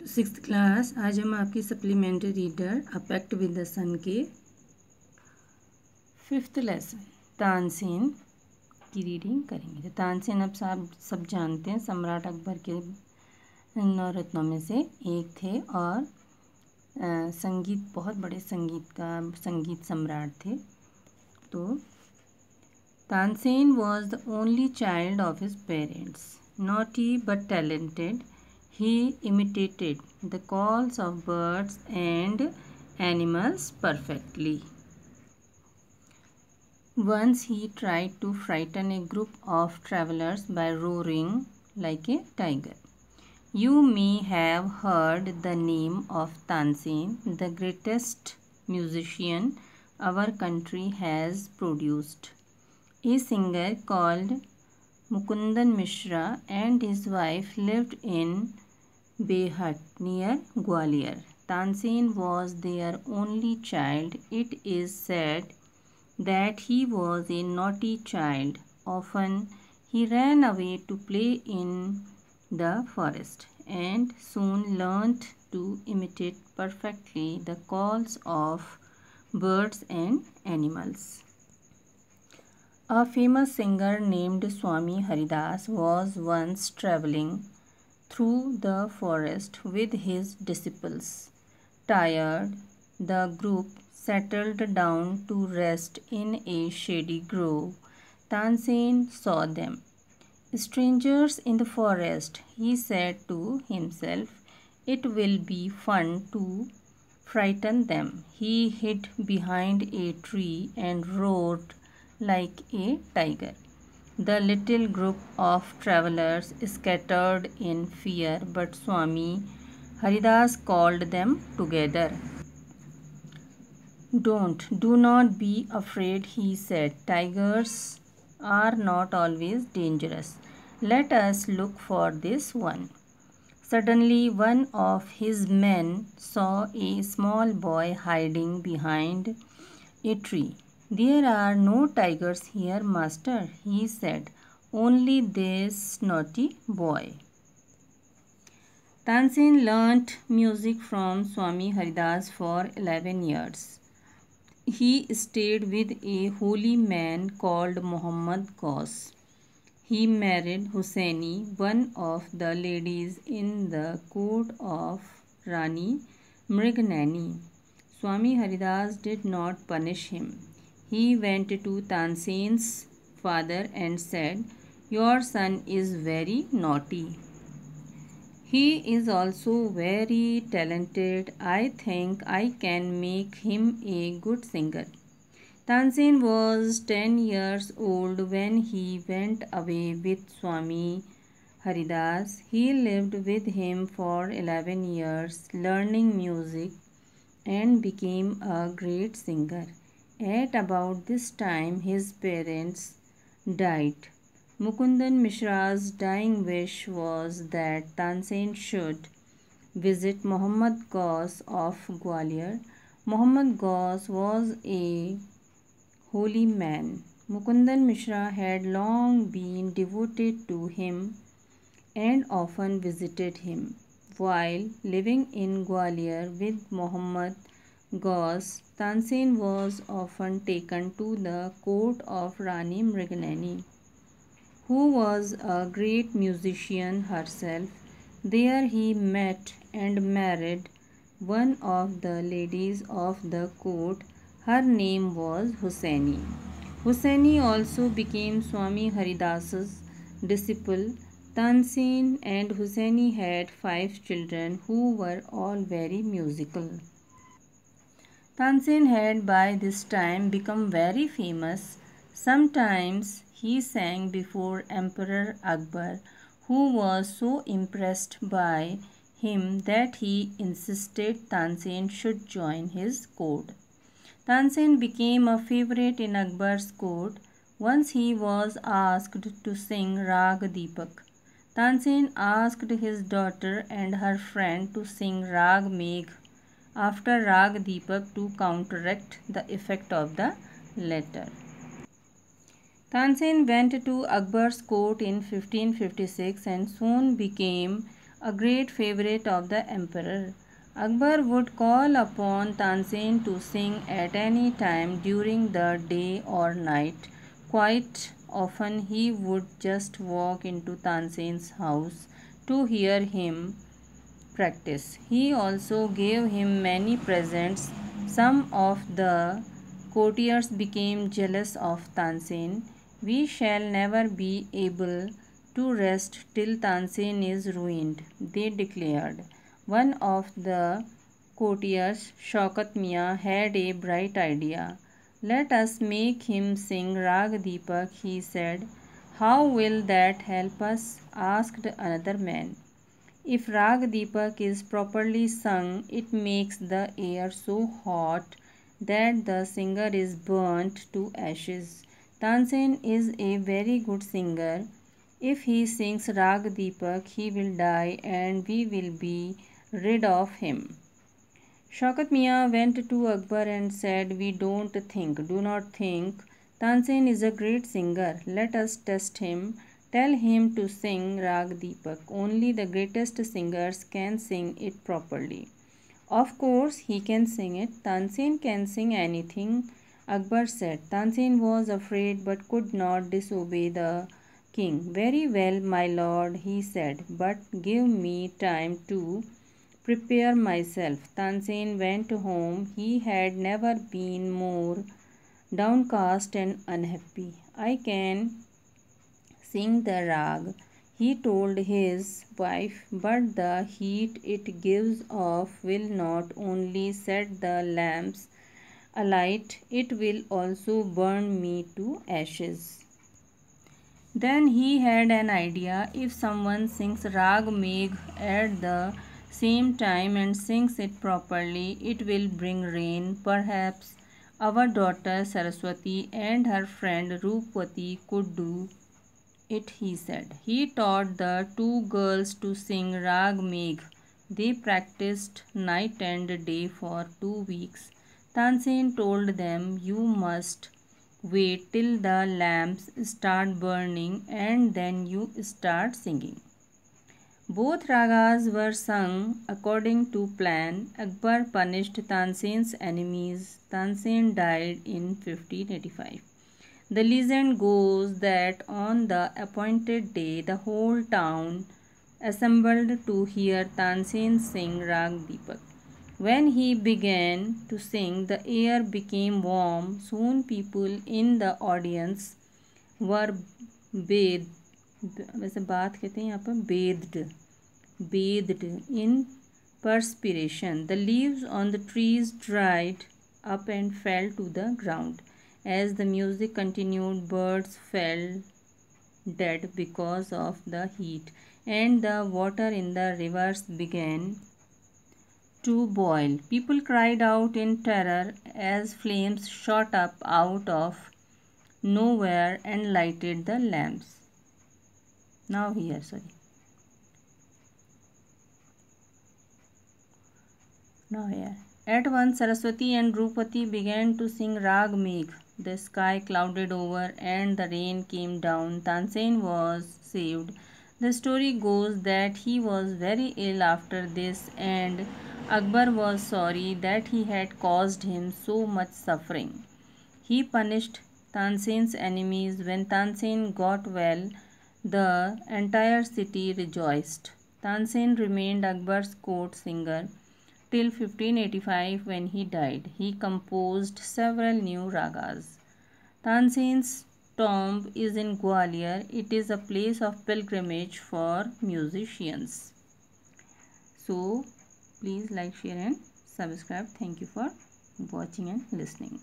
Sixth class. आज हम आपकी supplementary reader a pact with the sun के फिफ्थ लेसन तानसेन की रीडिंग करेंगे। तो तानसेन अब सब जानते हैं, सम्राट अकबर के 9 रत्नों में से एक थे और संगीत बहुत बड़े संगीत सम्राट थे। तो Tansen was the only child of his parents, naughty but talented. He imitated the calls of birds and animals perfectly. Once he tried to frighten a group of travelers by roaring like a tiger. You may have heard the name of Tansen, the greatest musician our country has produced. A singer called Mukundan Mishra and his wife lived in Behut near Gwalior. Tansen was their only child. It is said that he was a naughty child. Often he ran away to play in the forest and soon learnt to imitate perfectly the calls of birds and animals. A famous singer named Swami Haridas was once travelling through the forest with his disciples. Tired, the group settled down to rest in a shady grove. Tansen saw them. Strangers in the forest, he said to himself, it will be fun to frighten them. He hid behind a tree and roared like a tiger. The little group of travelers scattered in fear, but Swami Haridas called them together. Do not be afraid, he said. Tigers are not always dangerous. Let us look for this one. Suddenly, one of his men saw a small boy hiding behind a tree. There are no tigers here, master, he said. Only this naughty boy. Tansen learnt music from Swami Haridas for 11 years. He stayed with a holy man called Muhammad Ghaus. He married Hussaini, one of the ladies in the court of Rani Mrignani. Swami Haridas did not punish him. He went to Tansen's father and said, your son is very naughty. He is also very talented. I think I can make him a good singer. Tansen was 10 years old when he went away with Swami Haridas. He lived with him for 11 years, learning music, and became a great singer. At about this time, his parents died. Mukundan Mishra's dying wish was that Tansen should visit Muhammad Ghaus of Gwalior. Muhammad Ghaus was a holy man. Mukundan Mishra had long been devoted to him and often visited him. While living in Gwalior with Muhammad Ghaus, Tansen was often taken to the court of Rani Mrignani, who was a great musician herself. There he met and married one of the ladies of the court. Her name was Hussaini. Hussaini also became Swami Haridas's disciple. Tansen and Hussaini had 5 children who were all very musical. Tansen had by this time become very famous. Sometimes he sang before Emperor Akbar, who was so impressed by him that he insisted Tansen should join his court. Tansen became a favorite in Akbar's court. Once he was asked to sing Rag Deepak. Tansen asked his daughter and her friend to sing Rag Megh after Rag Deepak to counteract the effect of the latter. Tansen went to Akbar's court in 1556 and soon became a great favorite of the emperor. Akbar would call upon Tansen to sing at any time during the day or night. Quite often he would just walk into Tansen's house to hear him practice. He also gave him many presents. Some of the courtiers became jealous of Tansen. We shall never be able to rest till Tansen is ruined, they declared. One of the courtiers, Shaukat Mian, had a bright idea. Let us make him sing Rag Deepak, he said. How will that help us? Asked another man. If Rag Deepak is properly sung, it makes the air so hot that the singer is burnt to ashes. Tansen is a very good singer. If he sings Rag Deepak, he will die and we will be rid of him. Shaukat Mian went to Akbar and said, do not think. Tansen is a great singer. Let us test him. Tell him to sing Rag Deepak. Only the greatest singers can sing it properly. Of course, he can sing it. Tansen can sing anything, Akbar said. Tansen was afraid but could not disobey the king. Very well, my lord, he said, but give me time to prepare myself. Tansen went home. He had never been more downcast and unhappy. I can sing the rag, he told his wife, but the heat it gives off will not only set the lamps alight, it will also burn me to ashes. Then he had an idea. If someone sings Rag Megh at the same time and sings it properly, it will bring rain. Perhaps our daughter Saraswati and her friend Rupwati could do it, he said. He taught the two girls to sing Rag Megh. They practiced night and day for 2 weeks. Tansen told them, you must wait till the lamps start burning and then you start singing. Both ragas were sung according to plan. Akbar punished Tansen's enemies. Tansen died in 1585. The legend goes that on the appointed day, the whole town assembled to hear Tansen sing Rag Deepak. When he began to sing, the air became warm. Soon people in the audience were bathed. वैसे बात कहते हैं यहाँ पर bathed in perspiration. The leaves on the trees dried up and fell to the ground. As the music continued, birds fell dead because of the heat, and the water in the rivers began to boil. People cried out in terror as flames shot up out of nowhere and lighted the lamps. Now here, At once Saraswati and Drupati began to sing Rag Megh. The sky clouded over and the rain came down. Tansen was saved. The story goes that he was very ill after this and Akbar was sorry that he had caused him so much suffering. He punished Tansen's enemies. When Tansen got well, the entire city rejoiced. Tansen remained Akbar's court singer till 1585 when he died. He composed several new ragas. Tansen's tomb is in Gwalior. It is a place of pilgrimage for musicians. So, please like, share and subscribe. Thank you for watching and listening.